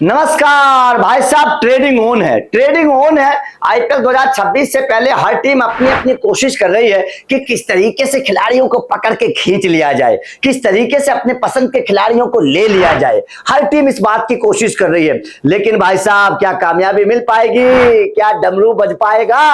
नमस्कार भाई साहब, ट्रेडिंग ऑन है। ट्रेडिंग ऑन है। आईपीएल 2026 से पहले हर टीम अपनी अपनी कोशिश कर रही है कि किस तरीके से खिलाड़ियों को पकड़ के खींच लिया जाए, किस तरीके से अपने पसंद के खिलाड़ियों को ले लिया जाए। हर टीम इस बात की कोशिश कर रही है, लेकिन भाई साहब क्या कामयाबी मिल पाएगी? क्या डमरू बज पाएगा?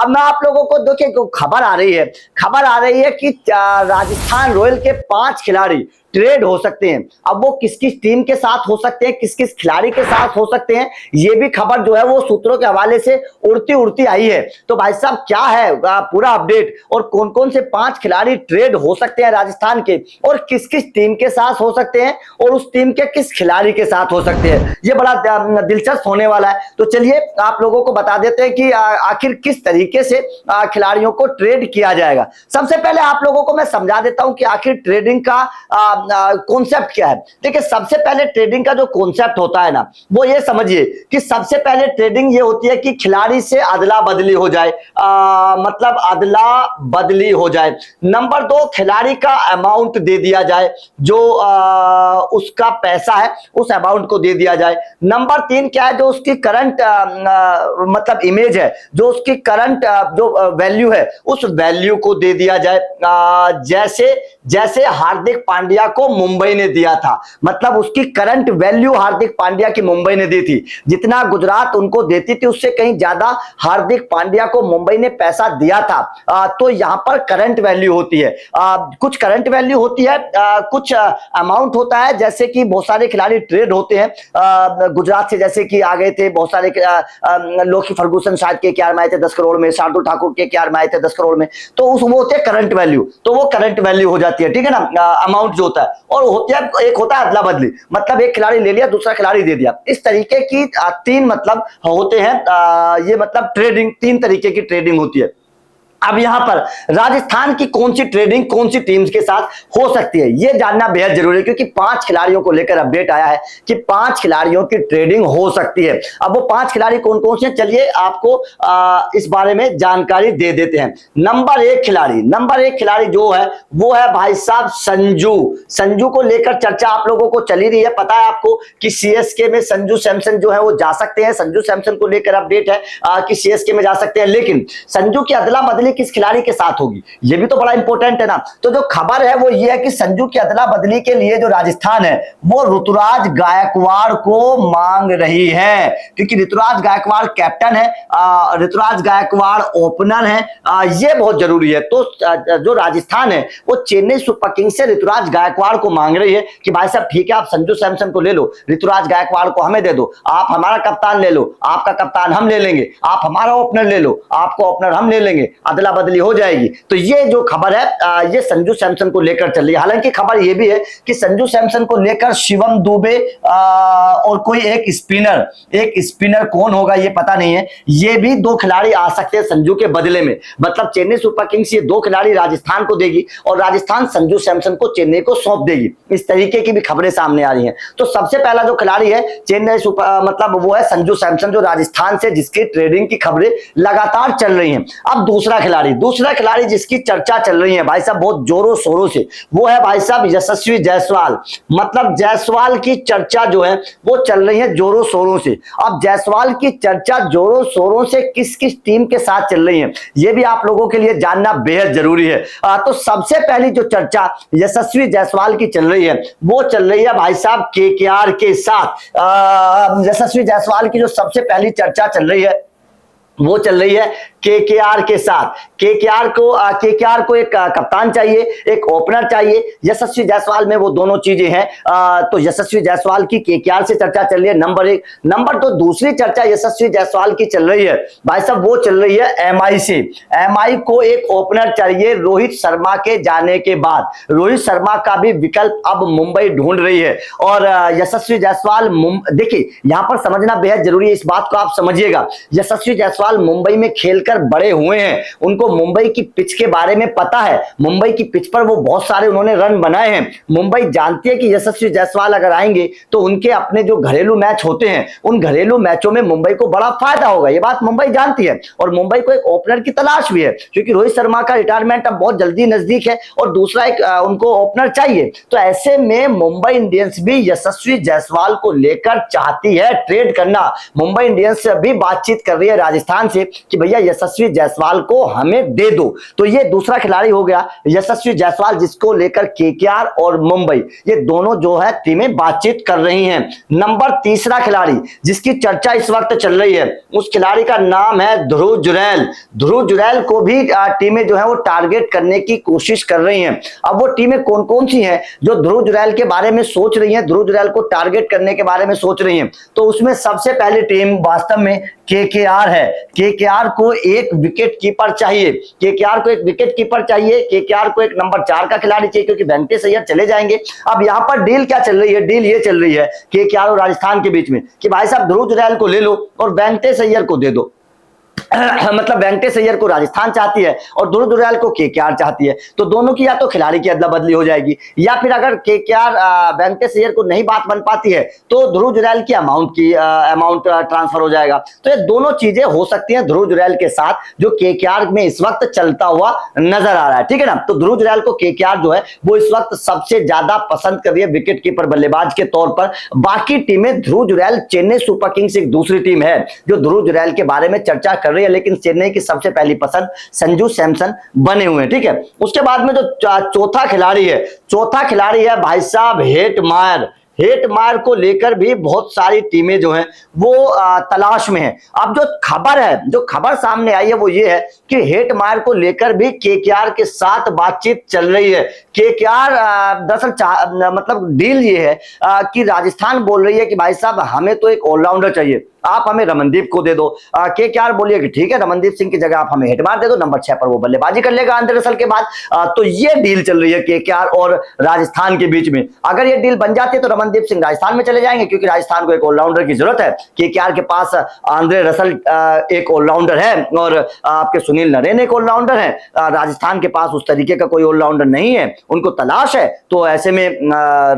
अब मैं आप लोगों को देखिए, खबर आ रही है कि राजस्थान रॉयल के 5 खिलाड़ी ट्रेड हो सकते हैं। अब वो किस किस टीम के साथ हो सकते हैं, किस किस खिलाड़ी के साथ हो सकते हैं, ये भी खबर जो है वो सूत्रों के हवाले से उड़ती उड़ती आई है। तो भाई साहब क्या है पूरा अपडेट, और कौन कौन से 5 खिलाड़ी ट्रेड हो सकते हैं राजस्थान के, और किस किस टीम के साथ हो सकते हैं, और उस टीम के किस खिलाड़ी के साथ हो सकते हैं, ये बड़ा दिलचस्प होने वाला है। तो चलिए आप लोगों को बता देते हैं कि आखिर किस तरीके से खिलाड़ियों को ट्रेड किया जाएगा। सबसे पहले आप लोगों को मैं समझा देता हूं कि आखिर ट्रेडिंग का कॉन्सेप्ट क्या है। देखिए, सबसे पहले ट्रेडिंग का जो कॉन्सेप्ट होता है ना, वो ये समझिए कि सबसे पहले ट्रेडिंग ये होती है कि खिलाड़ी से अदला बदली हो जाए, मतलब अदला बदली हो जाए। नंबर 2, खिलाड़ी का अमाउंट दे दिया जाए, जो उसका पैसा है उस अमाउंट को दे दिया जाए। नंबर 3 क्या है, जो उसकी करंट मतलब इमेज है, जो उसकी करंट जो वैल्यू है उस वैल्यू को दे दिया जाए। जैसे जैसे हार्दिक पांड्या को मुंबई ने दिया था, मतलब उसकी करंट वैल्यू हार्दिक पांड्या की मुंबई ने दी थी, जितना गुजरात उनको देती थी उससे कहीं ज्यादा हार्दिक पांड्या को मुंबई ने पैसा दिया था। तो यहां पर करंट वैल्यू होती है, कुछ करंट वैल्यू होती है, कुछ अमाउंट होता है। जैसे कि बहुत सारे खिलाड़ी ट्रेड होते हैं गुजरात से, जैसे कि आ गए थे बहुत सारे लोकी फर्गूसन शायद केकेआर में आए थे 10 करोड़ में, शार्दुल ठाकुर केकेआर में आए थे 10 करोड़ में। तो वो होते हैं करंट वैल्यू, तो वो करंट वैल्यू हो जाती है, ठीक है ना, अमाउंट जो होता है। और होती है एक होता है अदला बदली, मतलब एक खिलाड़ी ले लिया दूसरा खिलाड़ी दे दिया। इस तरीके की 3 मतलब होते हैं, ये मतलब ट्रेडिंग 3 तरीके की ट्रेडिंग होती है। अब यहां पर राजस्थान की कौन सी ट्रेडिंग कौन सी टीम्स के साथ हो सकती है, यह जानना बेहद जरूरी है, क्योंकि 5 खिलाड़ियों को लेकर अपडेट आया है कि 5 खिलाड़ियों की ट्रेडिंग हो सकती है। अब वो 5 खिलाड़ी कौन कौन से, चलिए आपको इस बारे में जानकारी दे देते हैं। नंबर 1 खिलाड़ी जो है वो है भाई साहब संजू को लेकर चर्चा आप लोगों को चली रही है। पता है आपको कि सीएसके में संजू सैमसन जो है वो जा सकते हैं। संजू सैमसन को लेकर अपडेट है कि सीएसके में जा सकते हैं, लेकिन संजू की अदला बदली किस खिलाड़ी के साथ होगी, ये भी तो बड़ा इंपॉर्टेंट है ना। तो जो खबर है वो ये है कि संजू की अदला बदली के लिए जो राजस्थान है वो ऋतुराज गायकवाड़ को मांग रही है, क्योंकि ऋतुराज गायकवाड़ कैप्टन है, ऋतुराज गायकवाड़ ओपनर है, ये बहुत जरूरी है। तो जो राजस्थान है वो चेन्नई सुपर किंग्स से ऋतुराज गायकवाड़ को मांग रही है कि भाई साहब ठीक है, आप संजू सैमसन को ले लो, ऋतुराज गायकवाड़ को हमें दे दो, आप हमारा कप्तान ले लो, आपका कप्तान हम ले लेंगे, आप हमारा ओपनर ले लो, आपको ओपनर हम ले लेंगे, अदला बदली हो जाएगी। तो ये जो खबर है ये संजू सैमसन को लेकर चल रही है। हालांकि खबर ये भी है कि संजू सैमसन को लेकर शिवम दुबे और कोई एक स्पिनर कौन होगा ये पता नहीं है, ये भी 2 खिलाड़ी आ सकते हैं संजू के बदले में। मतलब चेन्नई सुपर किंग्स ये 2 खिलाड़ी राजस्थान को देगी और राजस्थान संजू सैमसन को चेन्नई को सौंप देगी। इस तरीके की भी खबरें सामने आ रही हैं। तो सबसे पहला जो खिलाड़ी है चेन्नई सुपर मतलब वो है संजू सैमसन, जो राजस्थान से जिसकी ट्रेडिंग की खबरें लगातार चल रही हैं। अब दूसरा खिलाड़ी जिसकी चर्चा चल रही है भाई साहब बहुत जोरों शोरों से, वो है भाई साहब यशस्वी जायसवाल। मतलब जायसवाल की चर्चा जो है वो चल रही है जोरों शोरों से। अब जायसवाल की चर्चा जोरों शोरों से किस किस टीम के साथ चल रही है, ये भी आप लोगों के लिए जानना बेहद जरूरी है। तो सबसे पहली जो चर्चा यशस्वी जायसवाल की चल रही है वो चल रही है भाई साहब केकेआर के साथ। यशस्वी जायसवाल की जो सबसे पहली चर्चा चल रही है वो चल रही है केकेआर के साथ। केकेआर को एक कप्तान चाहिए, एक ओपनर चाहिए। यशस्वी जायसवाल में वो दोनों चीजें हैं। तो यशस्वी जायसवाल की केकेआर से चर्चा चल रही है, नंबर 1। नंबर 2 दूसरी चर्चा यशस्वी जायसवाल की चल रही है भाई साहब, वो चल रही है एमआई से। एमआई को एक ओपनर चाहिए रोहित शर्मा के जाने के बाद। रोहित शर्मा का भी विकल्प अब मुंबई ढूंढ रही है। और यशस्वी जायसवाल देखिए यहां पर समझना बेहद जरूरी है, इस बात को आप समझिएगा। यशस्वी जायसवाल जायसवाल मुंबई में खेलकर बड़े हुए हैं, उनको मुंबई की पिच के बारे में पता है, मुंबई की पिच पर वो बहुत सारे उन्होंने रन बनाए हैं। मुंबई जानती है कि यशस्वी जायसवाल अगर आएंगे तो उनके अपने जो घरेलू मैच होते हैं उन घरेलू मैचों में मुंबई को बड़ा फायदा होगा, ये बात मुंबई जानती है। और मुंबई को एक ओपनर की तलाश भी है क्योंकि रोहित शर्मा का रिटायरमेंट अब बहुत जल्दी नजदीक है और दूसरा एक उनको ओपनर चाहिए। तो ऐसे में मुंबई इंडियंस भी यशस्वी जायसवाल को लेकर चाहती है ट्रेड करना। मुंबई इंडियंस भी बातचीत कर रही है राजस्थान से कि भैया यशस्वी जायसवाल को हमें दे दो। तो ये दूसरा खिलाड़ी हो गया यशस्वी जायसवाल, जिसको लेकर केकेआर और मुंबई ये दोनों जो है टीमें बातचीत कर रही हैं। नंबर तीसरा खिलाड़ी जिसकी चर्चा इस वक्त चल रही है उस खिलाड़ी का नाम है ध्रुव जुरैल। ध्रुव जुरैल को भी टीमें जो है वो टारगेट करने की कोशिश कर रही हैं। अब वो टीमें कौन कौन सी हैं जो ध्रुव जुरैल के बारे में सोच रही हैं, ध्रुव जुरैल को टारगेट करने के बारे में सोच रही हैं? तो उसमें सबसे पहली टीम वास्तव में केकेआर है। केकेआर को एक विकेट कीपर चाहिए, केकेआर को एक विकेट कीपर चाहिए, केकेआर को एक नंबर 4 का खिलाड़ी चाहिए क्योंकि वेंकटेश अय्यर चले जाएंगे। अब यहां पर डील क्या चल रही है? डील ये चल रही है केकेआर और राजस्थान के बीच में कि भाई साहब ध्रुव जुरैल को ले लो और वेंकटेश अय्यर को दे दो। मतलब वेंकटेश अय्यर को राजस्थान चाहती है और ध्रुव जुरैल को केकेआर चाहती है। तो दोनों की या तो खिलाड़ी की अदला बदली हो जाएगी या फिर अगर केकेआर वेंकटेश अय्यर को नहीं बात बन पाती है तो ध्रुव जुरैल की अमाउंट ट्रांसफर हो जाएगा। तो ये दोनों चीजें हो सकती हैं ध्रुव जुरैल के साथ जो केकेआर में इस वक्त चलता हुआ नजर आ रहा है, ठीक है ना। तो ध्रुव जुरैल को केकेआर जो है वो इस वक्त सबसे ज्यादा पसंद कर रही है विकेट कीपर बल्लेबाज के तौर पर। बाकी टीमें ध्रुव जुरैल, चेन्नई सुपर किंग्स एक दूसरी टीम है जो ध्रुव जुरैल के बारे में चर्चा कर रही है, लेकिन चेन्नई की सबसे पहली पसंद संजू सैमसन बने हुए हैं, ठीक है। उसके बाद में जो चौथा खिलाड़ी है भाई साहब हेटमायर। हेटमायर को लेकर भी बहुत सारी टीमें जो हैं वो तलाश में हैं। अब जो खबर सामने आई है वो ये है कि हेटमायर को लेकर भी केकेआर के साथ बातचीत चल रही है। केकेआर दरअसल मतलब डील ये है कि राजस्थान बोल रही है कि भाई साहब हमें तो एक ऑलराउंडर चाहिए, आप हमें रमनदीप को दे दो। केकेआर बोलिए कि ठीक है रमनदीप सिंह की जगह आप हमें हेटमायर दे दो, नंबर 6 पर वो बल्लेबाजी कर लेगा आंद्रे रसल के बाद। तो ये डील चल रही है केकेआर और राजस्थान के बीच में। अगर ये डील बन जाती है तो रमनदीप सिंह राजस्थान में चले जाएंगे क्योंकि राजस्थान को एक ऑलराउंडर की जरूरत है। केकेआर के पास आंद्रे रसल एक ऑलराउंडर है और आपके सुनील नरेन एक ऑलराउंडर है। राजस्थान के पास उस तरीके का कोई ऑलराउंडर नहीं है, उनको तलाश है। तो ऐसे में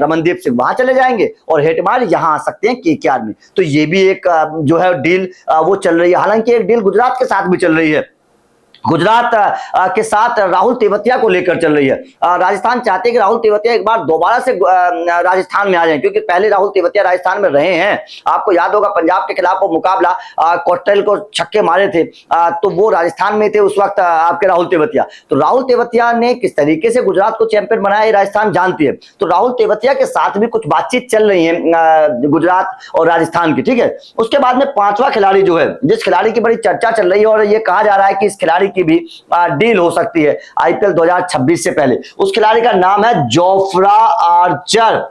रमनदीप सिंह वहां चले जाएंगे और हेटमायर यहां आ सकते हैं केकेआर में। तो ये भी एक जो है डील वो चल रही है। हालांकि एक डील गुजरात के साथ भी चल रही है, गुजरात के साथ राहुल तेवतिया को लेकर चल रही है। राजस्थान चाहते हैं कि राहुल तेवतिया एक बार दोबारा से राजस्थान में आ जाएं क्योंकि पहले राहुल तेवतिया राजस्थान में रहे हैं। आपको याद होगा पंजाब के खिलाफ वो मुकाबला कोट्रेल को छक्के मारे थे, तो वो राजस्थान में थे उस वक्त आपके राहुल तेवतिया। तो राहुल तेवतिया ने किस तरीके से गुजरात को चैंपियन बनाया ये राजस्थान जानती है। तो राहुल तेवतिया के साथ भी कुछ बातचीत चल रही है गुजरात और राजस्थान की, ठीक है। उसके बाद में पांचवा खिलाड़ी जो है जिस खिलाड़ी की बड़ी चर्चा चल रही है और ये कहा जा रहा है कि इस खिलाड़ी की भी डील हो सकती है आईपीएल 2026 से पहले, उस खिलाड़ी का नाम है जोफ्रा आर्चर।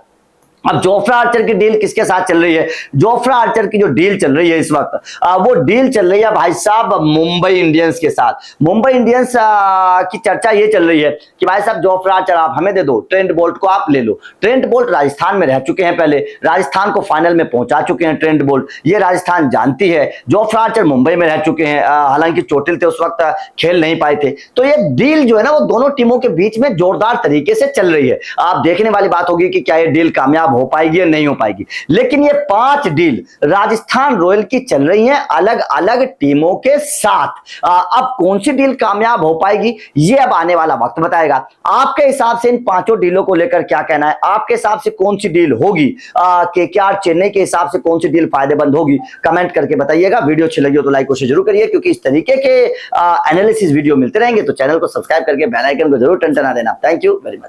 अब जोफ्रा आर्चर की डील किसके साथ चल रही है? जोफ्रा आर्चर की जो डील चल रही है इस वक्त वो डील चल रही है भाई साहब मुंबई इंडियंस के साथ। मुंबई इंडियंस की चर्चा ये चल रही है कि भाई साहब जोफ्रा आर्चर आप हमें दे दो, ट्रेंट बोल्ट को आप ले लो। ट्रेंट बोल्ट राजस्थान में रह चुके हैं, पहले राजस्थान को फाइनल में पहुंचा चुके हैं ट्रेंट बोल्ट, ये राजस्थान जानती है। जोफ्रा आर्चर मुंबई में रह चुके हैं, हालांकि चोटिल थे उस वक्त खेल नहीं पाए थे। तो ये डील जो है ना वो दोनों टीमों के बीच में जोरदार तरीके से चल रही है। आप देखने वाली बात होगी कि क्या ये डील कामयाब हो पाएगी या नहीं हो पाएगी। लेकिन ये 5 डील राजस्थान रॉयल की चल रही हैं अलग अलग टीमों के साथ। अब कौन सी डील कामयाब हो पाएगी ये अब आने वाला वक्त बताएगा। आपके हिसाब से इन 5 डीलों को लेकर क्या कहना है? आपके हिसाब से कौन सी डील होगी? केकेआर चेन्नई के हिसाब से कौन सी डील फायदेमंद होगी? कमेंट करके बताइएगा। वीडियो अच्छी लगी हो तो लाइक कोशिश जरूर करिए क्योंकि इस तरीके के एनालिसिस वीडियो मिलते रहेंगे। तो चैनल को सब्सक्राइब करके बेल आइकन को जरूर टन टना देना। Thank you very much.